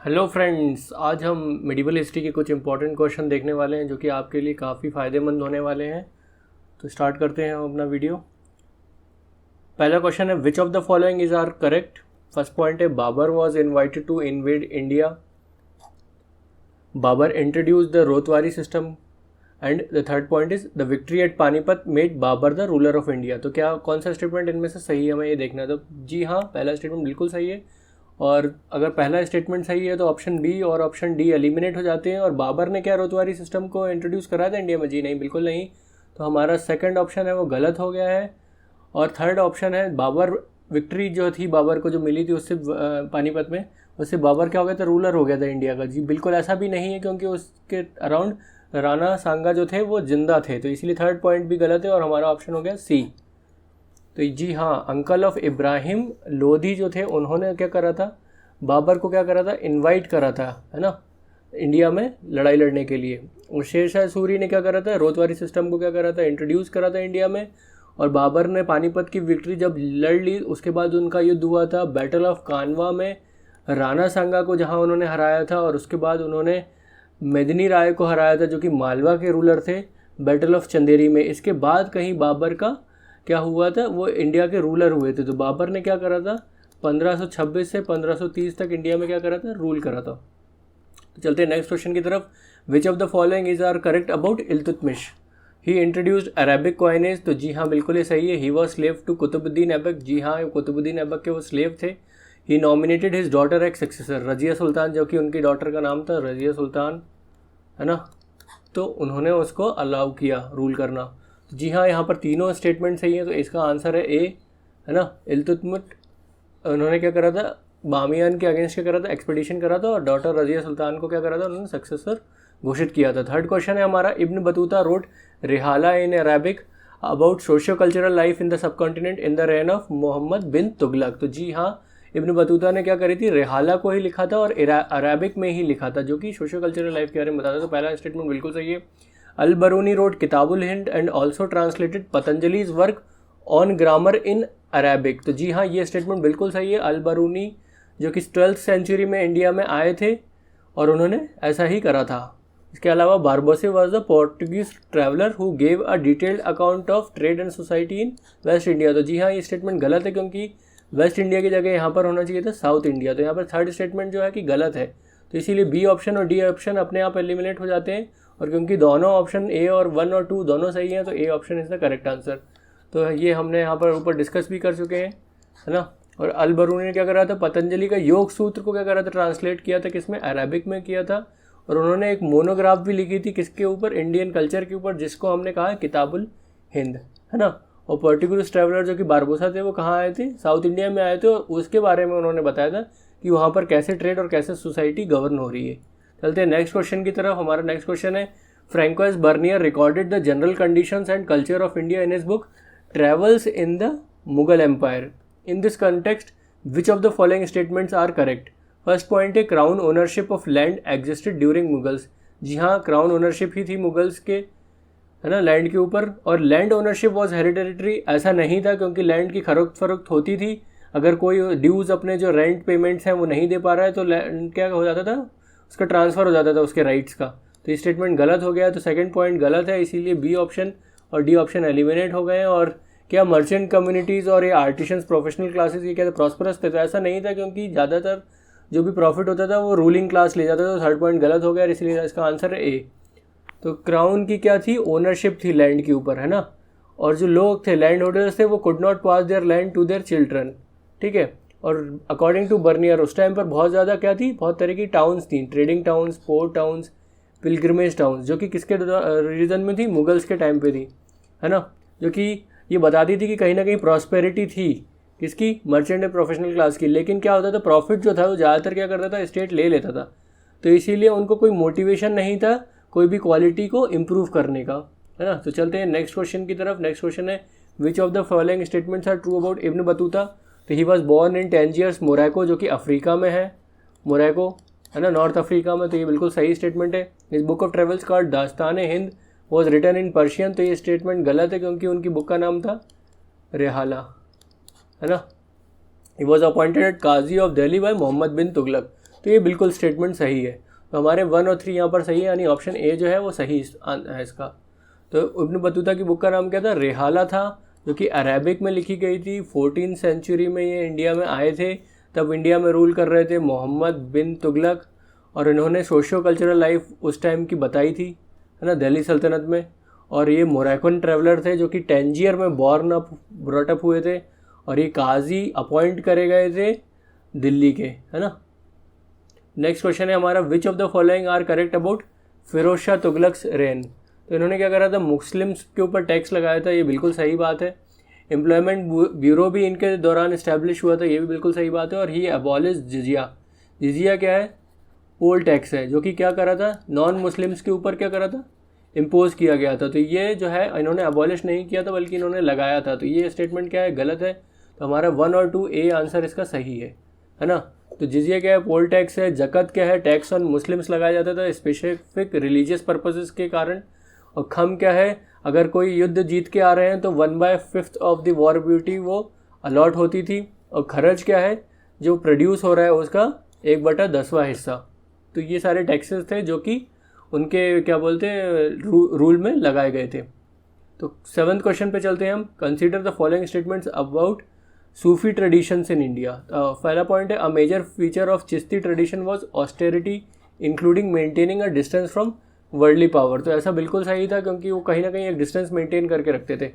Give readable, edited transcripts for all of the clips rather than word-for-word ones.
Hello friends, आज हम medieval history के कुछ इंपॉर्टेंट क्वेश्चन देखने वाले हैं जो कि आपके लिए काफ़ी फ़ायदेमंद होने वाले हैं। तो स्टार्ट करते हैं हम अपना वीडियो। पहला क्वेश्चन है, which of the following is are correct. First point है, Babar was invited to invade India. Babar introduce the ryotwari system. And the third point is the victory at Panipat made Babar the ruler of India. तो क्या कौन सा statement इनमें से सही है, हमें ये देखना है। तो जी हाँ, पहला स्टेटमेंट बिल्कुल सही है। और अगर पहला स्टेटमेंट सही है तो ऑप्शन बी और ऑप्शन डी एलिमिनेट हो जाते हैं। और बाबर ने क्या रोतवारी सिस्टम को इंट्रोड्यूस करा था इंडिया में? जी नहीं, बिल्कुल नहीं। तो हमारा सेकंड ऑप्शन है वो गलत हो गया है। और थर्ड ऑप्शन है, बाबर विक्ट्री जो थी बाबर को जो मिली थी उससे पानीपत में, उससे बाबर क्या हो गया था, रूलर हो गया था इंडिया का। जी बिल्कुल ऐसा भी नहीं है, क्योंकि उसके अराउंड राणा सांगा जो थे वो जिंदा थे। तो इसलिए थर्ड पॉइंट भी गलत है और हमारा ऑप्शन हो गया सी। तो जी हाँ, अंकल ऑफ इब्राहिम लोधी जो थे उन्होंने क्या करा था, बाबर को क्या करा था, इनवाइट करा था, है ना, इंडिया में लड़ाई लड़ने के लिए। और शेरशाह सूरी ने क्या करा था, रोतवारी सिस्टम को क्या करा था, इंट्रोड्यूस करा था इंडिया में। और बाबर ने पानीपत की विक्ट्री जब लड़ ली, उसके बाद उनका युद्ध हुआ था बैटल ऑफ कानवा में, राणा सांगा को जहाँ उन्होंने हराया था। और उसके बाद उन्होंने मेदिनी राय को हराया था जो कि मालवा के रूलर थे, बैटल ऑफ चंदेरी में। इसके बाद कहीं बाबर का क्या हुआ था, वो इंडिया के रूलर हुए थे। तो बाबर ने क्या करा था, 1526 से 1530 तक इंडिया में क्या करा था, रूल करा था। तो चलते हैं नेक्स्ट क्वेश्चन की तरफ। Which of the following is are correct about Iltutmish. He introduced Arabic coinage. तो जी हाँ, बिल्कुल ही सही है। He was slave to Qutbuddin Aibak. जी हाँ, कुतुबुद्दीन ऐबक के वो स्लेव थे। He nominated his daughter as successor, Razia Sultan, जो कि उनकी डॉटर का नाम था रजिया सुल्तान, है ना। तो उन्होंने उसको अलाउ किया रूल करना। जी हाँ, यहाँ पर तीनों स्टेटमेंट सही है। तो इसका आंसर है ए, है ना। इल्तुतमिश उन्होंने क्या करा था, बामियान के अगेंस्ट क्या करा था, एक्सपेडिशन करा था। और डॉटर रजिया सुल्तान को क्या करा था, उन्होंने सक्सेसर घोषित किया था। थर्ड क्वेश्चन है हमारा, Ibn Battuta wrote Rihla in Arabic about socio cultural life in the subcontinent in the reign of Muhammad bin Tughlaq. तो जी हाँ, इब्न बतूता ने क्या करी थी, रिहाला को ही लिखा था और अरेबिक में ही लिखा था, जो कि सोशियो कल्चरल लाइफ के बारे में बताता। तो पहला स्टेटमेंट बिल्कुल सही है। Al Biruni wrote Kitabul Hind and also translated Patanjali's work on grammar in Arabic. तो जी हाँ, ये स्टेटमेंट बिल्कुल सही है। अल बरूनी जो कि 12th सेंचुरी में इंडिया में आए थे और उन्होंने ऐसा ही करा था। इसके अलावा Barbosa was the Portuguese traveller who gave a detailed account of trade and society in West India. तो जी हाँ, ये स्टेटमेंट गलत है, क्योंकि वेस्ट इंडिया की जगह यहाँ पर होना चाहिए था साउथ इंडिया। तो यहाँ पर थर्ड स्टेटमेंट जो है कि गलत है। तो इसीलिए बी ऑप्शन और डी ऑप्शन अपने आप एलिमिनेट हो जाते हैं। और क्योंकि दोनों ऑप्शन ए और 1 और 2 दोनों सही हैं, तो ए option is the correct answer. तो ये हमने यहाँ पर ऊपर डिस्कस भी कर चुके हैं, है ना। और अल बरूनी ने क्या करा था, पतंजलि का योग सूत्र को क्या करा था, ट्रांसलेट किया था, किसमें, अरेबिक में किया था। और उन्होंने एक मोनोग्राफ भी लिखी थी किसके ऊपर, इंडियन कल्चर के ऊपर, जिसको हमने कहा किताबुल हिंद, है ना। और पर्टिकुलर ट्रैवलर जो कि बारबोसा थे वो कहाँ आए थे, साउथ इंडिया में आए थे। और उसके बारे में उन्होंने बताया था कि वहाँ पर कैसे ट्रेड और कैसे सोसाइटी गवर्न हो रही है। चलते हैं नेक्स्ट क्वेश्चन की तरफ। हमारा नेक्स्ट क्वेश्चन है, Francois Bernier recorded the general conditions and culture of India in his book travels in the Mughal empire. In this context which of the following statements are correct. First point है, crown ownership of land existed during Mughals. जी हाँ, crown ownership ही थी Mughals के, है ना, land के ऊपर। और लैंड ओनरशिप वॉज हेरिडेटरी, ऐसा नहीं था, क्योंकि लैंड की खरोक्त फरोख्त होती थी। अगर कोई ड्यूज़ अपने जो रेंट पेमेंट्स हैं वो नहीं दे पा रहा है तो लैंड क्या हो जाता था, उसका ट्रांसफ़र हो जाता था उसके राइट्स का। तो ये स्टेटमेंट गलत हो गया। तो सेकंड पॉइंट गलत है, इसीलिए बी ऑप्शन और डी ऑप्शन एलिमिनेट हो गए हैं। और क्या मर्चेंट कम्युनिटीज़ और ये आर्टिशंस प्रोफेशनल क्लासेस ये क्या थे, प्रॉस्परस थे? तो ऐसा नहीं था, क्योंकि ज़्यादातर जो भी प्रॉफिट होता था वो रूलिंग क्लास ले जाता था। तो थर्ड पॉइंट गलत हो गया, इसलिए इसका आंसर है ए। तो क्राउन की क्या थी, ओनरशिप थी लैंड के ऊपर, है ना। और जो लोग थे, लैंड होल्डर्स थे, वो could not pass their land to their children, ठीक है। और अकॉर्डिंग टू बर्नियर उस टाइम पर बहुत ज़्यादा क्या थी, बहुत तरह की टाउन्स थी, trading towns, port towns, pilgrimage towns, जो कि किसके रीजन में थी, मुगल्स के टाइम पे थी, है ना। जो कि ये बताती थी कि कहीं ना कहीं प्रॉस्पेरिटी थी किसकी, मर्चेंट एंड प्रोफेशनल क्लास की। लेकिन क्या होता था, प्रॉफिट जो था वो ज़्यादातर क्या करता था, स्टेट ले लेता था। तो इसीलिए उनको कोई मोटिवेशन नहीं था कोई भी क्वालिटी को इम्प्रूव करने का, है ना। तो चलते हैं नेक्स्ट क्वेश्चन की तरफ। नेक्स्ट क्वेश्चन है, which of the following statements are true about Ibn Battuta. तो he was born in Tangiers, Morocco, जो कि अफ्रीका में है, मोरक्को, है ना, नॉर्थ अफ्रीका में। तो ये बिल्कुल सही स्टेटमेंट है। इस बुक ऑफ ट्रेवल्स का Dastan Hind was written in Persian. तो ये स्टेटमेंट गलत है, क्योंकि उनकी बुक का नाम था रिहाला, है ना। He was appointed qazi of Delhi by Muhammad bin Tughlaq. तो ये बिल्कुल स्टेटमेंट सही है। तो हमारे 1 और 3 यहाँ पर सही है, यानी ऑप्शन ए जो है वो सही है इसका। तो इब्न बतूता की बुक का नाम क्या था? रेहाला था, जो कि अरेबिक में लिखी गई थी। 14th सेंचुरी में ये इंडिया में आए थे, तब इंडिया में रूल कर रहे थे मोहम्मद बिन तुगलक, और इन्होंने सोशियो कल्चरल लाइफ उस टाइम की बताई थी, है ना, दिल्ली सल्तनत में। और ये मोरक्कन ट्रैवलर थे जो कि टैंजियर में ब्रॉटअप हुए थे, और ये काजी अपॉइंट करे गए थे दिल्ली के, है ना। नेक्स्ट क्वेश्चन है हमारा, which of the following are correct about Firoz Shah Tughlaq's reign. तो इन्होंने क्या करा था? मुस्लिम्स के ऊपर टैक्स लगाया था, ये बिल्कुल सही बात है। एम्प्लॉयमेंट ब्यूरो भी इनके दौरान इस्टेब्लिश हुआ था, ये भी बिल्कुल सही बात है। और ही अबॉलिश जिजिया। जिजिया क्या है? पोल टैक्स है, जो कि क्या करा था? नॉन मुस्लिम्स के ऊपर क्या करा था? इम्पोज किया गया था। तो ये जो है इन्होंने अबॉलिश नहीं किया था, बल्कि इन्होंने लगाया था। तो ये स्टेटमेंट क्या है? गलत है। तो हमारा 1 और 2 ए आंसर इसका सही है ना। तो जिजिया क्या है? पोल टैक्स है। जकत क्या है? टैक्स ऑन मुस्लिम्स लगाया जाता था स्पेसिफिक रिलीजियस पर्पसेस के कारण। और खम क्या है? अगर कोई युद्ध जीत के आ रहे हैं तो 1/5 ऑफ द वॉर ब्यूटी वो अलॉट होती थी। और खर्च क्या है? जो प्रोड्यूस हो रहा है उसका 1/10वां हिस्सा। तो ये सारे टैक्सेस थे जो कि उनके क्या बोलते हैं रूल में लगाए गए थे। तो 7th क्वेश्चन पे चलते हैं हम। Consider the following statements about Sufi traditions in India. पहला पॉइंट है, a major feature of Chishti tradition was austerity including maintaining a distance from worldly power. तो ऐसा बिल्कुल सही था, क्योंकि वो कहीं ना कहीं एक डिस्टेंस मेंटेन करके रखते थे।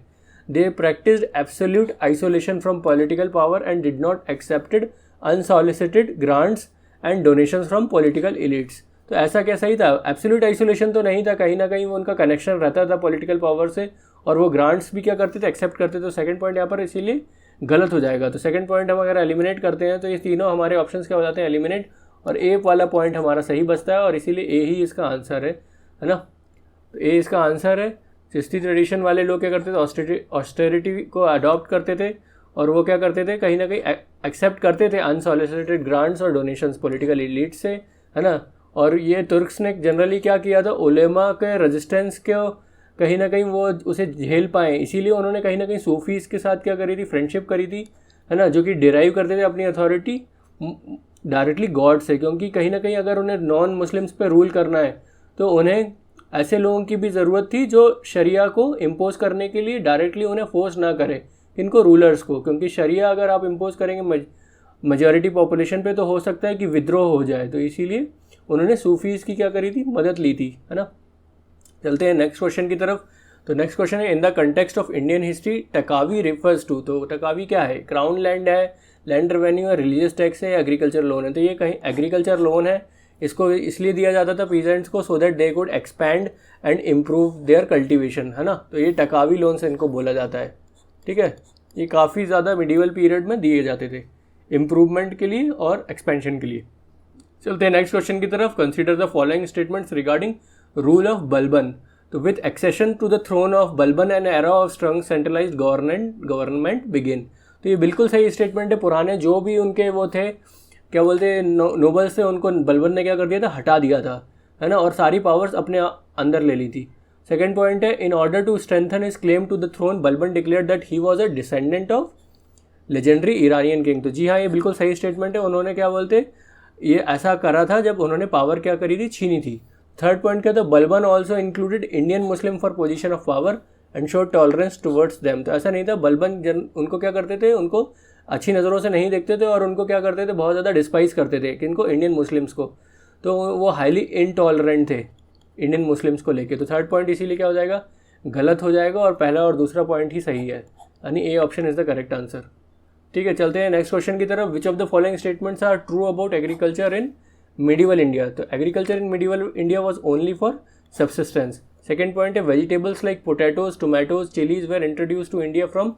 They practised absolute isolation from political power and did not accepted unsolicited grants and donations from political elites. तो ऐसा क्या सही था? एब्सोल्यूट आइसोलेशन तो नहीं था, कहीं ना कहीं वो उनका कनेक्शन रहता था पॉलिटिकल पावर से, और वो ग्रांट्स भी क्या करते थे? एक्सेप्ट करते थे। तो सेकंड पॉइंट यहाँ पर इसीलिए गलत हो जाएगा। तो सेकंड पॉइंट हम अगर एलिमिनेट करते हैं तो ये तीनों हमारे ऑप्शंस क्या हो जाते हैं? एलिमिनेट, और ए वाला पॉइंट हमारा सही बचता है, और इसीलिए ए ही इसका आंसर है ना। तो ए इसका आंसर है। चिश्ती ट्रेडिशन वाले लोग क्या करते थे? ऑस्टेरिटी को अडॉप्ट करते थे, और वो क्या करते थे? कहीं ना कहीं एक्सेप्ट करते थे अनसॉलिसिटेड ग्रांट्स और डोनेशंस पॉलिटिकल एलिट से, है ना। और ये तुर्क्स ने जनरली क्या किया था? उलेमा के रेजिस्टेंस को कहीं ना कहीं वो उसे झेल पाए, इसीलिए उन्होंने कहीं ना कहीं सूफीज़ के साथ क्या करी थी? फ्रेंडशिप करी थी, है ना, जो कि डिराइव करते थे अपनी अथॉरिटी डायरेक्टली गॉड से। क्योंकि कहीं ना कहीं अगर उन्हें नॉन मुस्लिम्स पे रूल करना है तो उन्हें ऐसे लोगों की भी ज़रूरत थी जो शरिया को इम्पोज करने के लिए डायरेक्टली उन्हें फोर्स ना करें, इनको रूलर्स को। क्योंकि शरिया अगर आप इम्पोज करेंगे मेजॉरिटी पॉपुलेशन पे तो हो सकता है कि विद्रोह हो जाए। तो इसीलिए उन्होंने सूफीज़ की क्या करी थी? मदद ली थी, है ना। चलते हैं नेक्स्ट क्वेश्चन की तरफ। तो नेक्स्ट क्वेश्चन है, in the context of Indian history takavi refers to. तो टकावी क्या है? क्राउन लैंड है, लैंड रेवेन्यू है, रिलीजियस टैक्स है, या एग्रीकल्चर लोन है। तो ये कहीं एग्रीकल्चर लोन है। इसको इसलिए दिया जाता था पीजेंट्स को, so that they could expand and improve their cultivation, है ना। तो ये टकावी लोन से इनको बोला जाता है, ठीक है। ये काफ़ी ज़्यादा मिडिवल पीरियड में दिए जाते थे इम्प्रूवमेंट के लिए और एक्सपेंशन के लिए। चलते हैं नेक्स्ट क्वेश्चन की तरफ। Consider the following statements regarding rule of Balban. तो with accession to the throne of Balban an era of strong centralised government begin. तो ये बिल्कुल सही स्टेटमेंट है। पुराने जो भी उनके वो थे क्या बोलते हैं नोबल्स थे, उनको बलबन ने क्या कर दिया था? हटा दिया था, है ना, और सारी पावर्स अपने अंदर ले ली थी। सेकेंड पॉइंट है, in order to strengthen his claim to the throne Balban declare that he was a descendant of legendary Iranian king. तो जी हाँ, ये बिल्कुल सही स्टेटमेंट है। उन्होंने क्या बोलते ये ऐसा करा था जब उन्होंने पावर क्या करी थी? छीनी थी। थर्ड पॉइंट क्या था? Balban also included Indian Muslim for position of power and show tolerance towards them. तो ऐसा नहीं था, बलबन उनको क्या करते थे? उनको अच्छी नज़रों से नहीं देखते थे, और उनको क्या करते थे? बहुत ज़्यादा डिस्पाइज करते थे किनको? इंडियन मुस्लिम्स को। तो वो हाईली इनटॉलरेंट थे इंडियन मुस्लिम्स को लेके। तो थर्ड पॉइंट इसीलिए क्या हो जाएगा? गलत हो जाएगा, और पहला और दूसरा पॉइंट ही सही है, यानी A option is the correct answer. ठीक है, चलते हैं नेक्स्ट क्वेश्चन की तरफ। Which of the following statements are true about agriculture in medieval India. तो agriculture in medieval India was only for subsistence. Second point है, vegetables like potatoes, tomatoes, chillies were introduce to India from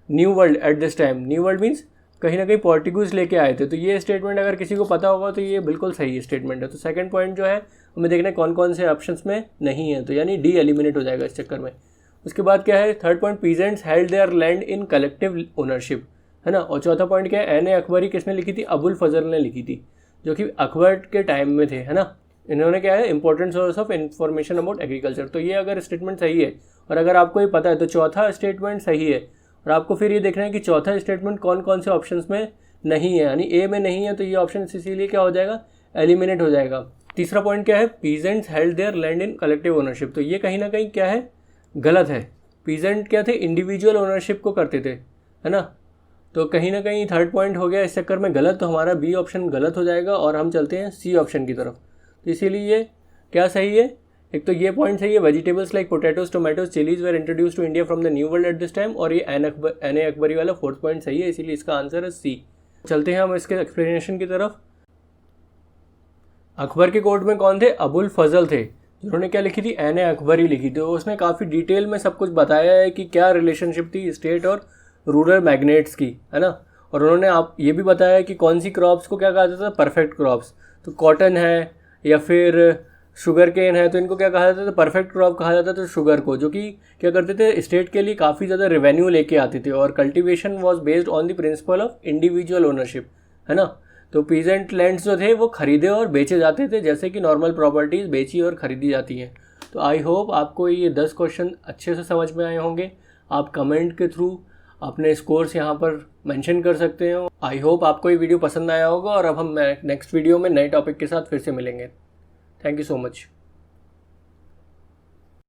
new world at this time. New world means कहीं ना कहीं Portuguese लेके आए थे। तो ये स्टेटमेंट अगर किसी को पता होगा तो ये बिल्कुल सही स्टेटमेंट है। तो सेकंड पॉइंट जो है हमें देखना है कौन कौन से ऑप्शंस में नहीं है, तो यानी डी एलिमिनेट हो जाएगा इस चक्कर में। उसके बाद क्या है? Third point, peasants held there land in collective ownership, है ना। और चौथा पॉइंट क्या है? एन ए अकबरी किसने लिखी थी? अबुल फजल ने लिखी थी, जो कि अकबर के टाइम में थे, है ना। इन्होंने क्या है? Important source of information about agriculture. तो ये अगर स्टेटमेंट सही है और अगर आपको ये पता है तो चौथा स्टेटमेंट सही है। और आपको फिर ये देखना है कि चौथा स्टेटमेंट कौन कौन से ऑप्शंस में नहीं है, यानी ए में नहीं है, तो ये ऑप्शन इसीलिए क्या हो जाएगा? एलिमिनेट हो जाएगा। तीसरा पॉइंट क्या है, peasants held there land in collective ownership, तो ये कहीं ना कहीं क्या है, गलत है। पीजेंट क्या थे, इंडिविजुअल ओनरशिप को करते थे, है ना। तो कहीं ना कहीं थर्ड पॉइंट हो गया इस चक्कर में गलत, तो हमारा बी ऑप्शन गलत हो जाएगा और हम चलते हैं सी ऑप्शन की तरफ। तो इसीलिए ये क्या सही है, एक तो ये पॉइंट सही है, vegetables like potatoes, tomatoes, chillies were introduce to India from the new world at this time, और ये एन ए अकबरी वाला फोर्थ पॉइंट सही है, इसीलिए इसका आंसर है सी। चलते हैं हम इसके एक्सप्लेनेशन की तरफ। अकबर के कोर्ट में कौन थे, अबुल फजल थे, जिन्होंने क्या लिखी थी, एन ए अकबरी लिखी थी। तो उसने काफ़ी डिटेल में सब कुछ बताया है कि क्या रिलेशनशिप थी स्टेट और रूरल मैग्नेट्स की, है ना। और उन्होंने आप ये भी बताया कि कौन सी क्रॉप्स को क्या कहा जाता था, परफेक्ट क्रॉप्स। तो कॉटन है या फिर शुगर केन है, तो इनको क्या कहा जाता था, परफेक्ट क्रॉप कहा जाता था शुगर को, जो कि क्या करते थे, स्टेट के लिए काफ़ी ज़्यादा रेवेन्यू लेके आते थे। और cultivation was based on the principle of individual ownership, है ना। तो पीजेंट लैंड्स जो थे वो खरीदे और बेचे जाते थे, जैसे कि नॉर्मल प्रॉपर्टीज़ बेची और ख़रीदी जाती हैं। तो आई होप आपको ये 10 क्वेश्चन अच्छे से समझ में आए होंगे। आप कमेंट के थ्रू अपने स्कोर्स यहाँ पर मेंशन कर सकते हो। आई होप आपको ये वीडियो पसंद आया होगा, और अब हम नेक्स्ट वीडियो में नए टॉपिक के साथ फिर से मिलेंगे। Thank you so much.